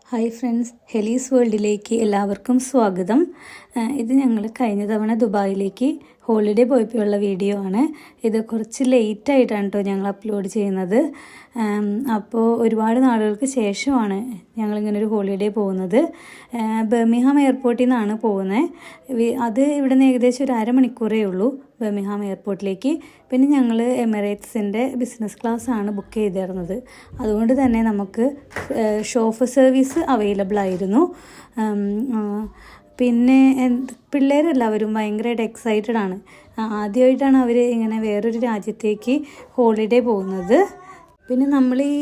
Hi friends, ഹെലീസ് വേൾഡിലേക്ക് എല്ലാവർക്കും സ്വാഗതം. ഇത് ഞങ്ങൾ കഴിഞ്ഞ തവണ ദുബായിലേക്ക് ഹോളിഡേ പോയപ്പോഴുള്ള വീഡിയോ ആണ്. ഇത് കുറച്ച് ലേറ്റായിട്ടാണ് കേട്ടോ ഞങ്ങൾ അപ്ലോഡ് ചെയ്യുന്നത്. അപ്പോൾ ഒരുപാട് നാളുകൾക്ക് ശേഷമാണ് ഞങ്ങളിങ്ങനെ ഒരു ഹോളിഡേ പോകുന്നത്. ബർമിംഗ്ഹാം എയർപോർട്ടിൽ നിന്നാണ് പോകുന്നത്. അത് ഇവിടെ നിന്ന് ഏകദേശം ഒരു അരമണിക്കൂറേ ഉള്ളൂ ബർമിംഗ്ഹാം എയർപോർട്ടിലേക്ക്. പിന്നെ ഞങ്ങൾ എമിറേറ്റ്സിൻ്റെ ബിസിനസ് ക്ലാസ് ആണ് ബുക്ക് ചെയ്തിരുന്നത്. അതുകൊണ്ട് തന്നെ നമുക്ക് ഷോഫർ സർവീസ് അവൈലബിൾ ആയിരുന്നു. പിന്നെ പിള്ളേരെല്ലാവരും ഭയങ്കരമായിട്ട് എക്സൈറ്റഡ് ആണ്. ആദ്യമായിട്ടാണ് അവർ ഇങ്ങനെ വേറൊരു രാജ്യത്തേക്ക് ഹോളിഡേ പോകുന്നത്. പിന്നെ നമ്മൾ ഈ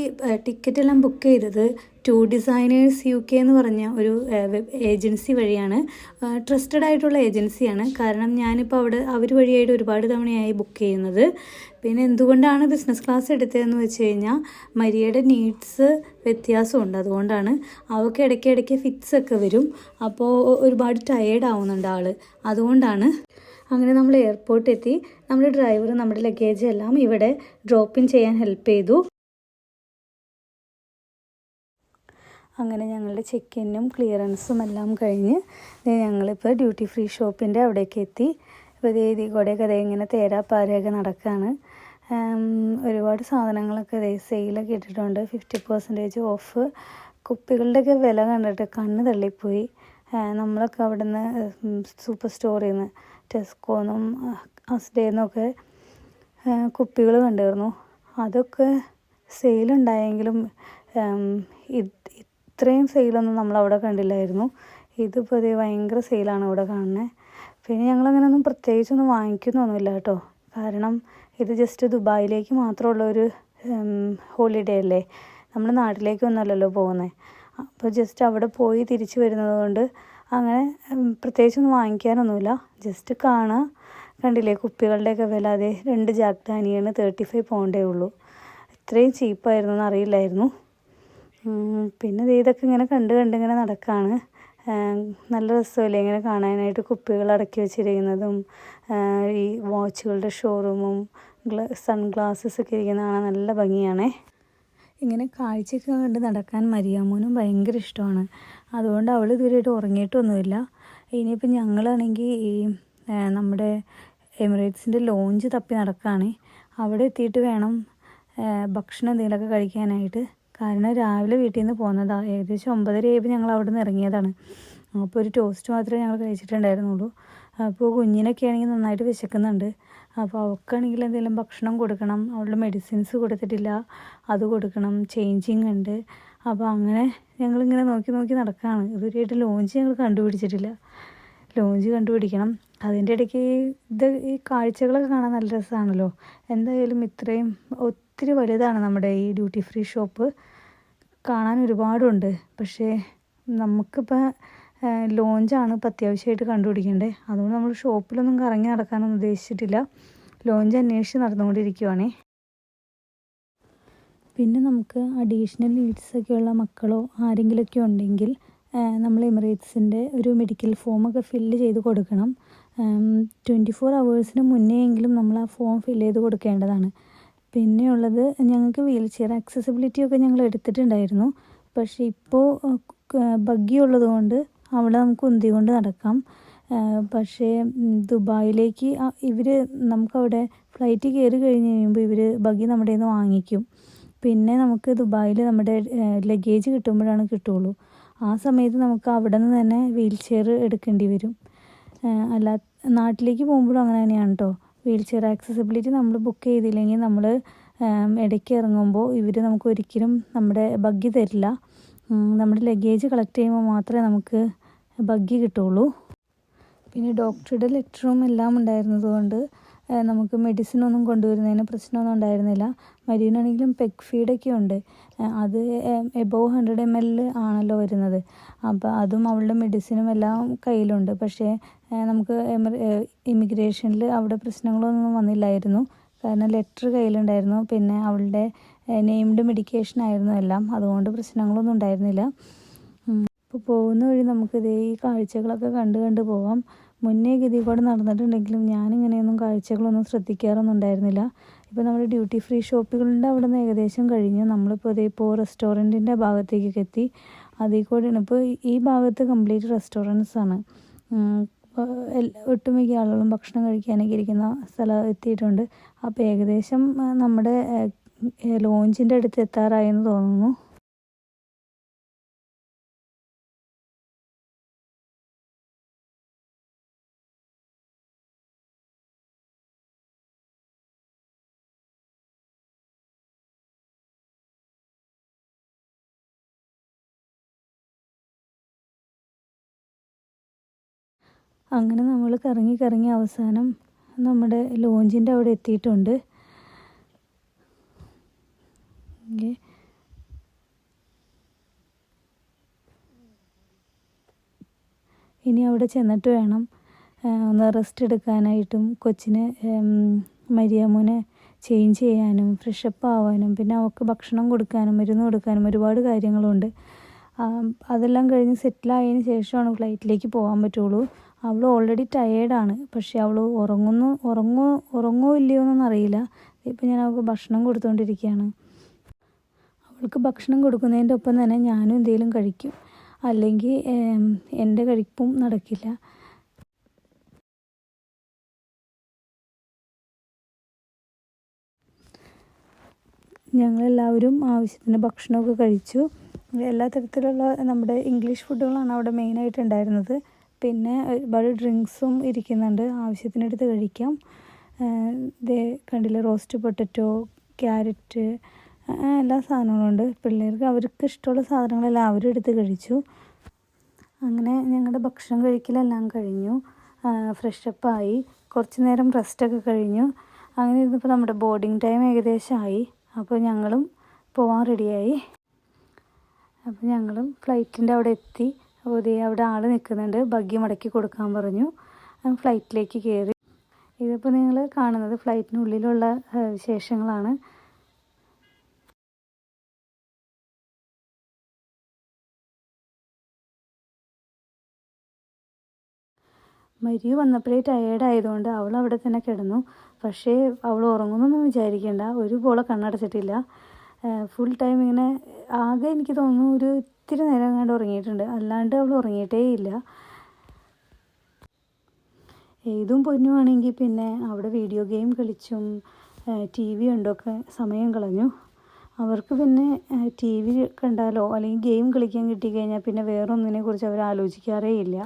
ടിക്കറ്റ് എല്ലാം ബുക്ക് ചെയ്തത് ടൂർ ഡിസൈനേഴ്സ് UK എന്ന് പറഞ്ഞ ഒരു ഏജൻസി വഴിയാണ്. ട്രസ്റ്റഡ് ആയിട്ടുള്ള ഏജൻസിയാണ്. കാരണം ഞാനിപ്പോൾ അവർ വഴിയായിട്ട് ഒരുപാട് തവണയായി ബുക്ക് ചെയ്യുന്നത്. പിന്നെ എന്തുകൊണ്ടാണ് ബിസിനസ് ക്ലാസ് എടുത്തതെന്ന് വെച്ച് കഴിഞ്ഞാൽ മരിയയുടെ നീഡ്സ് വ്യത്യാസമുണ്ട്. അതുകൊണ്ടാണ്. അവൾക്ക് ഇടയ്ക്കിടയ്ക്ക് ഫിറ്റ്സ് ഒക്കെ വരും. അപ്പോൾ ഒരുപാട് ടയേർഡ് ആവുന്നുണ്ട് ആൾ. അതുകൊണ്ടാണ്. അങ്ങനെ നമ്മൾ എയർപോർട്ടിൽ എത്തി. നമ്മുടെ ഡ്രൈവർ നമ്മുടെ ലഗേജ് എല്ലാം ഇവിടെ ഡ്രോപ്പ് ഇൻ ചെയ്യാൻ ഹെൽപ്പ് ചെയ്തു. അങ്ങനെ ഞങ്ങളുടെ ചെക്ക് ഇന്നും ക്ലിയറൻസും എല്ലാം കഴിഞ്ഞ് ഞങ്ങളിപ്പോൾ ഡ്യൂട്ടി ഫ്രീ ഷോപ്പിൻ്റെ അവിടേക്ക് എത്തി. ഇപ്പോൾ ഇതിൽ കൂടെയൊക്കെ ഇങ്ങനെ തേരാപ്പാരയൊക്കെ നടക്കുകയാണ്. ഒരുപാട് സാധനങ്ങളൊക്കെ സെയിലൊക്കെ ഇട്ടിട്ടുണ്ട്. 50% ഓഫ്. കുപ്പികളുടെയൊക്കെ വില കണ്ടിട്ട് കണ്ണ് തള്ളിപ്പോയി. നമ്മളൊക്കെ അവിടെ നിന്ന് സൂപ്പർ സ്റ്റോറിൽ നിന്ന് ടെസ്കോന്നും അസ്ഡേന്നൊക്കെ കുപ്പികൾ കണ്ടിരുന്നു. അതൊക്കെ സെയിലുണ്ടായെങ്കിലും ഇത്രയും സെയിലൊന്നും നമ്മളവിടെ കണ്ടില്ലായിരുന്നു. ഇതിപ്പോൾ ഭയങ്കര സെയിലാണ് ഇവിടെ കാണുന്നത്. പിന്നെ ഞങ്ങളങ്ങനെയൊന്നും പ്രത്യേകിച്ചൊന്നും വാങ്ങിക്കുന്നൊന്നുമില്ല കേട്ടോ. കാരണം ഇത് ജസ്റ്റ് ദുബായിലേക്ക് മാത്രമുള്ളൊരു ഹോളിഡേ അല്ലേ. നമ്മൾ നാട്ടിലേക്കൊന്നുമല്ലല്ലോ പോകുന്നത്. അപ്പോൾ ജസ്റ്റ് അവിടെ പോയി തിരിച്ച് വരുന്നത് കൊണ്ട് അങ്ങനെ പ്രത്യേകിച്ചൊന്നും വാങ്ങിക്കാനൊന്നുമില്ല. ജസ്റ്റ് കാണുക. കണ്ടില്ലേ കുപ്പികളുടെയൊക്കെ വില. 2 ജാക്ക് ഡാനിയലിന് 35 പൗണ്ടേ ഉള്ളൂ. ഇത്രയും ചീപ്പായിരുന്നു എന്ന് അറിയില്ലായിരുന്നു. പിന്നെ ഇതൊക്കെ ഇങ്ങനെ കണ്ട് ഇങ്ങനെ നടക്കുകയാണ്. നല്ല രസമല്ലേ ഇങ്ങനെ കാണാനായിട്ട്. കുപ്പികൾ അടക്കി വെച്ചിരിക്കുന്നതും ഈ വാച്ചുകളുടെ ഷോറൂമും സൺഗ്ലാസസ് ഒക്കെ ഇരിക്കുന്ന കാണാൻ നല്ല ഭംഗിയാണേ. ഇങ്ങനെ കാഴ്ചയൊക്കെ കണ്ട് നടക്കാൻ മരിയാമോനും ഭയങ്കര ഇഷ്ടമാണ്. അതുകൊണ്ട് അവൾ ഇതുവരെയായിട്ട് ഉറങ്ങിയിട്ടൊന്നുമില്ല. ഇനിയിപ്പോൾ ഞങ്ങളാണെങ്കിൽ ഈ നമ്മുടെ എമിറേറ്റ്സിൻ്റെ ലോഞ്ച് തപ്പി നടക്കുകയാണ്. അവിടെ എത്തിയിട്ട് വേണം ഭക്ഷണം എന്തെങ്കിലുമൊക്കെ കഴിക്കാനായിട്ട്. കാരണം രാവിലെ വീട്ടിൽ നിന്ന് പോകുന്നതാണ്. ഏകദേശം 9:30 ആയപ്പോൾ ഞങ്ങൾ അവിടെ നിന്ന് ഇറങ്ങിയതാണ്. അപ്പോൾ ഒരു ടോസ്റ്റ് മാത്രമേ ഞങ്ങൾ കഴിച്ചിട്ടുണ്ടായിരുന്നുള്ളൂ. അപ്പോൾ കുഞ്ഞിനൊക്കെ ആണെങ്കിൽ നന്നായിട്ട് വിശക്കുന്നുണ്ട്. അപ്പോൾ അവൾക്കാണെങ്കിൽ എന്തെങ്കിലും ഭക്ഷണം കൊടുക്കണം. അവളുടെ മെഡിസിൻസ് കൊടുത്തിട്ടില്ല, അത് കൊടുക്കണം. ചേഞ്ചിങ് ഉണ്ട്. അപ്പോൾ അങ്ങനെ ഞങ്ങളിങ്ങനെ നോക്കി നടക്കുകയാണ്. ഇതുവരെയായിട്ട് ലോഞ്ച് ഞങ്ങൾ കണ്ടുപിടിച്ചിട്ടില്ല. ലോഞ്ച് കണ്ടുപിടിക്കണം. അതിൻ്റെ ഇടയ്ക്ക് ഈ കാഴ്ചകളൊക്കെ കാണാൻ നല്ല രസമാണല്ലോ. എന്തായാലും ഇത്രയും ഒത്തിരി വലുതാണ് നമ്മുടെ ഈ ഡ്യൂട്ടി ഫ്രീ ഷോപ്പ്. കാണാൻ ഒരുപാടുണ്ട്. പക്ഷേ നമുക്കിപ്പോൾ ലോഞ്ചാണ് ഇപ്പോൾ അത്യാവശ്യമായിട്ട് കണ്ടുപിടിക്കേണ്ടത്. അതുകൊണ്ട് നമ്മൾ ഷോപ്പിലൊന്നും കറങ്ങി നടക്കാനൊന്നും ഉദ്ദേശിച്ചിട്ടില്ല. ലോഞ്ച് അന്വേഷിച്ച് നടന്നുകൊണ്ടിരിക്കുവാണേ. പിന്നെ നമുക്ക് അഡീഷണൽ നീഡ്സൊക്കെയുള്ള മക്കളോ ആരെങ്കിലുമൊക്കെ ഉണ്ടെങ്കിൽ നമ്മൾ എമിറേറ്റ്സിൻ്റെ ഒരു മെഡിക്കൽ ഫോമൊക്കെ ഫില്ല് ചെയ്ത് കൊടുക്കണം. 24 hours മുന്നേ എങ്കിലും നമ്മൾ ആ ഫോം ഫില്ല് ചെയ്ത് കൊടുക്കേണ്ടതാണ്. പിന്നെയുള്ളത് ഞങ്ങൾക്ക് വീൽ ചെയർ ആക്സസിബിലിറ്റിയൊക്കെ ഞങ്ങൾ എടുത്തിട്ടുണ്ടായിരുന്നു. പക്ഷേ ഇപ്പോൾ ബഗ്ഗി ഉള്ളത് കൊണ്ട് അവിടെ നമുക്ക് ഉന്തികൊണ്ട് നടക്കാം. പക്ഷേ ദുബായിലേക്ക് നമുക്കവിടെ ഫ്ലൈറ്റ് കയറി കഴിഞ്ഞ് കഴിയുമ്പോൾ ഇവർ ബഗ്ഗി നമ്മുടെ കയ്യിൽ നിന്ന് വാങ്ങിക്കും. പിന്നെ നമുക്ക് ദുബായിൽ നമ്മുടെ ലഗേജ് കിട്ടുള്ളൂ. ആ സമയത്ത് നമുക്ക് അവിടെ നിന്ന് തന്നെ വീൽ ചെയർ എടുക്കേണ്ടി വരും. നാട്ടിലേക്ക് പോകുമ്പോഴും അങ്ങനെ തന്നെയാണ് കേട്ടോ. വീൽ ചെയർ ആക്സസിബിലിറ്റി നമ്മൾ ബുക്ക് ചെയ്തില്ലെങ്കിൽ നമ്മൾ ഇടയ്ക്ക് ഇറങ്ങുമ്പോൾ ഇവർ നമുക്ക് ഒരിക്കലും നമ്മുടെ ബഗ്ഗി തരില്ല. നമ്മുടെ ലഗേജ് കളക്ട് ചെയ്യുമ്പോൾ മാത്രമേ നമുക്ക് ബഗ്ഗി കിട്ടുള്ളൂ. പിന്നെ ഡോക്ടറുടെ ലെറ്ററും എല്ലാം ഉണ്ടായിരുന്നത് കൊണ്ട് നമുക്ക് മെഡിസിനൊന്നും കൊണ്ടുവരുന്നതിന് പ്രശ്നമൊന്നും ഉണ്ടായിരുന്നില്ല. മരീനാണെങ്കിലും പെഗ് ഫീഡൊക്കെ ഉണ്ട്. അത് എബോവ് 100 ml ആണല്ലോ വരുന്നത്. അപ്പോൾ അതും അവളുടെ മെഡിസിനും എല്ലാം കയ്യിലുണ്ട്. പക്ഷേ നമുക്ക് ഇമിഗ്രേഷനിൽ അവിടെ പ്രശ്നങ്ങളൊന്നും വന്നില്ലായിരുന്നു. കാരണം ലെറ്റർ കയ്യിലുണ്ടായിരുന്നു. പിന്നെ അവളുടെ നെയിംഡ് മെഡിക്കേഷൻ ആയിരുന്നു എല്ലാം. അതുകൊണ്ട് പ്രശ്നങ്ങളൊന്നും ഉണ്ടായിരുന്നില്ല. ഇപ്പോൾ പോകുന്ന വഴി നമുക്കിത് ഈ കാഴ്ചകളൊക്കെ കണ്ട് പോവാം. മുന്നേ ഇതിൽ കൂടെ നടന്നിട്ടുണ്ടെങ്കിലും ഞാനിങ്ങനെയൊന്നും കാഴ്ചകളൊന്നും ശ്രദ്ധിക്കാറൊന്നും ഉണ്ടായിരുന്നില്ല. ഇപ്പോൾ നമ്മുടെ ഡ്യൂട്ടി ഫ്രീ ഷോപ്പുകളുടെ അവിടെ നിന്ന് ഏകദേശം കഴിഞ്ഞു. നമ്മളിപ്പോൾ ഇപ്പോൾ റെസ്റ്റോറൻറ്റിൻ്റെ ഭാഗത്തേക്കൊക്കെ എത്തി. അതിൽ കൂടെയാണ്. ഇപ്പോൾ ഈ ഭാഗത്ത് കംപ്ലീറ്റ് റെസ്റ്റോറൻറ്റ്സ് ആണ്. ഒട്ടുമിക്ക ആളുകളും ഭക്ഷണം കഴിക്കാനൊക്കെ ഇരിക്കുന്ന സ്ഥലം എത്തിയിട്ടുണ്ട്. അപ്പോൾ ഏകദേശം നമ്മുടെ ലോഞ്ചിൻ്റെ അടുത്ത് എത്താറായെന്ന് തോന്നുന്നു. അങ്ങനെ നമ്മൾ കറങ്ങി അവസാനം നമ്മുടെ ലോഞ്ചിൻ്റെ അവിടെ എത്തിയിട്ടുണ്ട്. ഇനി അവിടെ ചെന്നിട്ട് വേണം ഒന്ന് റെസ്റ്റ് എടുക്കാനായിട്ടും കൊച്ചിന് മരിയാമ്മൂനെ ചേഞ്ച് ചെയ്യാനും ഫ്രഷപ്പ് ആവാനും പിന്നെ അവൾക്ക് ഭക്ഷണം കൊടുക്കാനും മരുന്ന് കൊടുക്കാനും ഒരുപാട് കാര്യങ്ങളുണ്ട്. അതെല്ലാം കഴിഞ്ഞ് സെറ്റിലായതിന് ശേഷമാണ് ഫ്ലൈറ്റിലേക്ക് പോകാൻ പറ്റുള്ളൂ. അവൾ ഓൾറെഡി ടയേർഡാണ്. പക്ഷേ അവൾ ഉറങ്ങോ ഇല്ലയോ എന്നൊന്നും അറിയില്ല. ഇപ്പം ഞാൻ അവൾക്ക് ഭക്ഷണം കൊടുത്തുകൊണ്ടിരിക്കുകയാണ്. അവൾക്ക് ഭക്ഷണം കൊടുക്കുന്നതിൻ്റെ ഒപ്പം തന്നെ ഞാനും എന്തെങ്കിലും കഴിക്കും, അല്ലെങ്കിൽ എൻ്റെ കഴിപ്പും നടക്കില്ല. ഞങ്ങളെല്ലാവരും ആവശ്യത്തിന് ഭക്ഷണമൊക്കെ കഴിച്ചു. എല്ലാ തരത്തിലുള്ള നമ്മുടെ ഇംഗ്ലീഷ് ഫുഡുകളാണ് അവിടെ മെയിനായിട്ട് ഉണ്ടായിരുന്നത്. പിന്നെ ഒരുപാട് ഡ്രിങ്ക്സും ഇരിക്കുന്നുണ്ട്, ആവശ്യത്തിനെടുത്ത് കഴിക്കാം. കണ്ടില്ലേ, റോസ്റ്റ് പൊട്ടറ്റോ, ക്യാരറ്റ്, എല്ലാ സാധനങ്ങളും ഉണ്ട്. പിള്ളേർക്ക് അവർക്ക് ഇഷ്ടമുള്ള സാധനങ്ങളെല്ലാം അവരെടുത്ത് കഴിച്ചു. അങ്ങനെ ഞങ്ങളുടെ ഭക്ഷണം കഴിക്കലെല്ലാം കഴിഞ്ഞു. ഫ്രഷപ്പായി കുറച്ച് നേരം റെസ്റ്റൊക്കെ കഴിഞ്ഞു. അങ്ങനെ ഇരുന്നപ്പോൾ നമ്മുടെ ബോർഡിങ് ടൈം ഏകദേശമായി. അപ്പോൾ ഞങ്ങളും പോകാൻ റെഡിയായി. അപ്പോൾ ഞങ്ങളും ഫ്ലൈറ്റിൻ്റെ അവിടെ എത്തി. അവിടെ ആൾ നിൽക്കുന്നുണ്ട്, ബഗ്ഗി മടക്കി കൊടുക്കാൻ പറഞ്ഞു. ഫ്ലൈറ്റിലേക്ക് കയറി. ഇതിപ്പോൾ നിങ്ങൾ കാണുന്നത് ഫ്ലൈറ്റിനുള്ളിലുള്ള വിശേഷങ്ങളാണ്. മരിയ വന്നപ്പോഴേ ടയേർഡായതുകൊണ്ട് അവൾ അവിടെ തന്നെ കിടന്നു. പക്ഷേ അവൾ ഉറങ്ങുന്നൊന്നും വിചാരിക്കേണ്ട, ഒരു പോളെ കണ്ണടച്ചിട്ടില്ല. ഫുൾ ടൈം ഇങ്ങനെ ആകെ എനിക്ക് തോന്നുന്നു ഒരു ഇത്തിരി നേരം കണ്ട് ഉറങ്ങിയിട്ടുണ്ട്, അല്ലാണ്ട് അവൾ ഉറങ്ങിയിട്ടേ ഇല്ല. ഏതും പൊന്നുവാണെങ്കിൽ പിന്നെ അവിടെ വീഡിയോ ഗെയിം കളിച്ചും TV കണ്ടൊക്കെ സമയം കളഞ്ഞു. അവർക്ക് പിന്നെ TV കണ്ടാലോ അല്ലെങ്കിൽ ഗെയിം കളിക്കാൻ കിട്ടിക്കഴിഞ്ഞാൽ പിന്നെ വേറൊന്നിനെ കുറിച്ച് അവർ ആലോചിക്കാറേ ഇല്ല.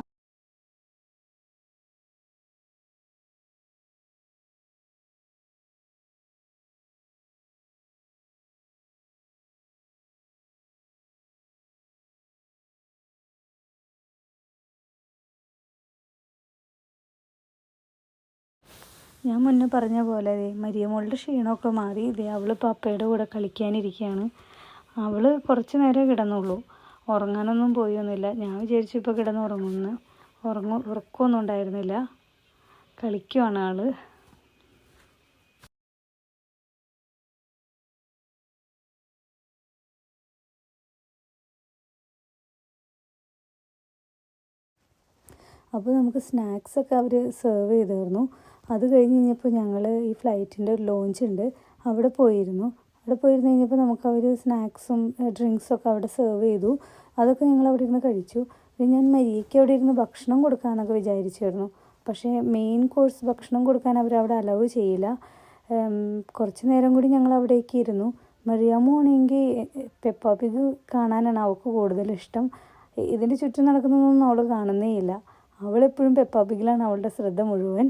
ഞാൻ മുന്നേ പറഞ്ഞ പോലെ മരിയമോളുടെ ക്ഷീണമൊക്കെ മാറി. അവൾ പപ്പയുടെ കൂടെ കളിക്കാനിരിക്കുകയാണ്. അവൾ കുറച്ച് നേരമേ കിടന്നുള്ളൂ, ഉറങ്ങാനൊന്നും പോയൊന്നുമില്ല. ഞാൻ വിചാരിച്ചു ഇപ്പോൾ കിടന്ന് ഉറങ്ങുമെന്ന്. ഉറക്കമൊന്നും ഉണ്ടായിരുന്നില്ല, കളിക്കുവാണ് ആൾ. അപ്പോൾ നമുക്ക് സ്നാക്സൊക്കെ അവർ സെർവ് ചെയ്തിരുന്നു. അത് കഴിഞ്ഞ് കഴിഞ്ഞപ്പോൾ ഞങ്ങൾ ഈ ഫ്ലൈറ്റിൻ്റെ ഒരു ലോഞ്ച് ഉണ്ട്, അവിടെ പോയിരുന്നു. അവിടെ പോയിരുന്നു കഴിഞ്ഞപ്പോൾ നമുക്ക് അവർ സ്നാക്സും ഡ്രിങ്ക്സൊക്കെ അവിടെ സെർവ് ചെയ്തു. അതൊക്കെ ഞങ്ങൾ അവിടെ ഇരുന്ന് കഴിച്ചു. പിന്നെ ഞാൻ മരിയയ്ക്ക് അവിടെ ഇരുന്ന് ഭക്ഷണം കൊടുക്കാമെന്നൊക്കെ വിചാരിച്ചിരുന്നു. പക്ഷേ മെയിൻ കോഴ്സ് ഭക്ഷണം കൊടുക്കാൻ അവരവിടെ അലൗ ചെയ്യില്ല. കുറച്ച് നേരം കൂടി ഞങ്ങൾ അവിടേക്ക് ഇരുന്നു. മറിയാമ്മു ആണെങ്കിൽ പെപ്പ പിഗ് കാണാനാണ് അവൾക്ക് കൂടുതലിഷ്ടം. ഇതിൻ്റെ ചുറ്റും നടക്കുന്നതൊന്നും അവൾ കാണുന്നേ ഇല്ല. അവളെപ്പോഴും പെപ്പ പിഗിലാണ് അവളുടെ ശ്രദ്ധ മുഴുവൻ.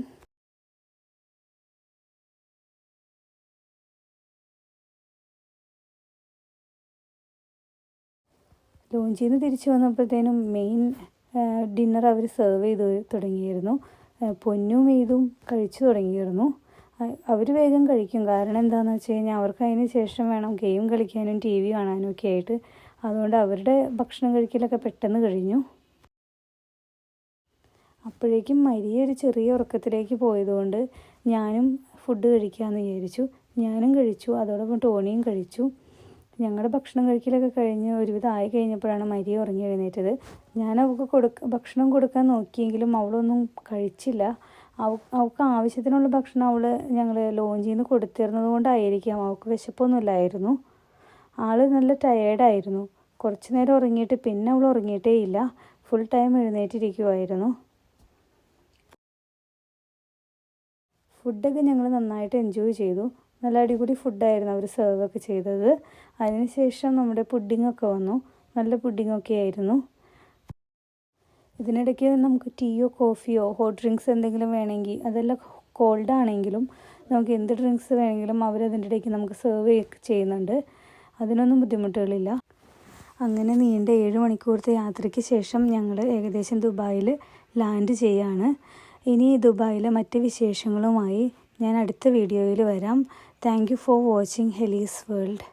ലോഞ്ചിൽ നിന്ന് തിരിച്ചു വന്നപ്പോഴത്തേനും മെയിൻ ഡിന്നർ അവർ സെർവ് ചെയ്ത് തുടങ്ങിയിരുന്നു. പൊന്നും ഇതും കഴിച്ചു തുടങ്ങിയിരുന്നു. അവർ വേഗം കഴിക്കും, കാരണം എന്താണെന്ന് വെച്ച് കഴിഞ്ഞാൽ അവർക്ക് അതിന് ശേഷം വേണം ഗെയിം കളിക്കാനും TV കാണാനും ഒക്കെ ആയിട്ട്. അതുകൊണ്ട് അവരുടെ ഭക്ഷണം കഴിക്കലൊക്കെ പെട്ടെന്ന് കഴിഞ്ഞു. അപ്പോഴേക്കും മരിയ ഒരു ചെറിയ ഉറക്കത്തിലേക്ക് പോയതുകൊണ്ട് ഞാനും ഫുഡ് കഴിക്കാമെന്ന് വിചാരിച്ചു. ഞാനും കഴിച്ചു, അതോടൊപ്പം ടോണിയും കഴിച്ചു. ഞങ്ങളുടെ ഭക്ഷണം കഴിക്കലൊക്കെ കഴിഞ്ഞ് ഒരുവിധം ആയി കഴിഞ്ഞപ്പോഴാണ് മരിയ ഉറങ്ങി എഴുന്നേറ്റത്. ഞാൻ അവൾക്ക് ഭക്ഷണം കൊടുക്കാൻ നോക്കിയെങ്കിലും അവളൊന്നും കഴിച്ചില്ല. അവൾക്ക് ആവശ്യത്തിനുള്ള ഭക്ഷണം ഞങ്ങൾ ലോഞ്ചിൽ നിന്ന് കൊടുത്തിരുന്നത് കൊണ്ടായിരിക്കാം അവൾക്ക് വിശപ്പൊന്നുമില്ലായിരുന്നു. ആൾ നല്ല ടയേർഡായിരുന്നു. കുറച്ച് നേരം ഉറങ്ങിയിട്ട് പിന്നെ അവൾ ഉറങ്ങിയിട്ടേ ഇല്ല, ഫുൾ ടൈം എഴുന്നേറ്റിരിക്കുമായിരുന്നു. ഫുഡൊക്കെ ഞങ്ങൾ നന്നായിട്ട് എൻജോയ് ചെയ്തു. നല്ല അടിപൊളി ഫുഡായിരുന്നു അവർ സെർവൊക്കെ ചെയ്തത്. അതിനുശേഷം നമ്മുടെ പുഡിങ്ങൊക്കെ വന്നു. നല്ല പുഡിങ്ങൊക്കെ ആയിരുന്നു. ഇതിനിടയ്ക്ക് നമുക്ക് ടീയോ കോഫിയോ ഹോട്ട് ഡ്രിങ്ക്സ് എന്തെങ്കിലും വേണമെങ്കിൽ, അതെല്ലാം കോൾഡ് ആണെങ്കിലും നമുക്ക് എന്ത് ഡ്രിങ്ക്സ് വേണമെങ്കിലും അവരതിൻ്റെ ഇടയ്ക്ക് നമുക്ക് സെർവ് ചെയ്യുന്നുണ്ട്. അതിനൊന്നും ബുദ്ധിമുട്ടുകളില്ല. അങ്ങനെ നീണ്ട 7 മണിക്കൂറത്തെ യാത്രയ്ക്ക് ശേഷം ഞങ്ങൾ ഏകദേശം ദുബായിൽ ലാൻഡ് ചെയ്യാണ്. ഇനി ദുബായിലെ മറ്റ് വിശേഷങ്ങളുമായി ഞാൻ അടുത്ത വീഡിയോയിൽ വരാം. Thank you for watching Haley's world.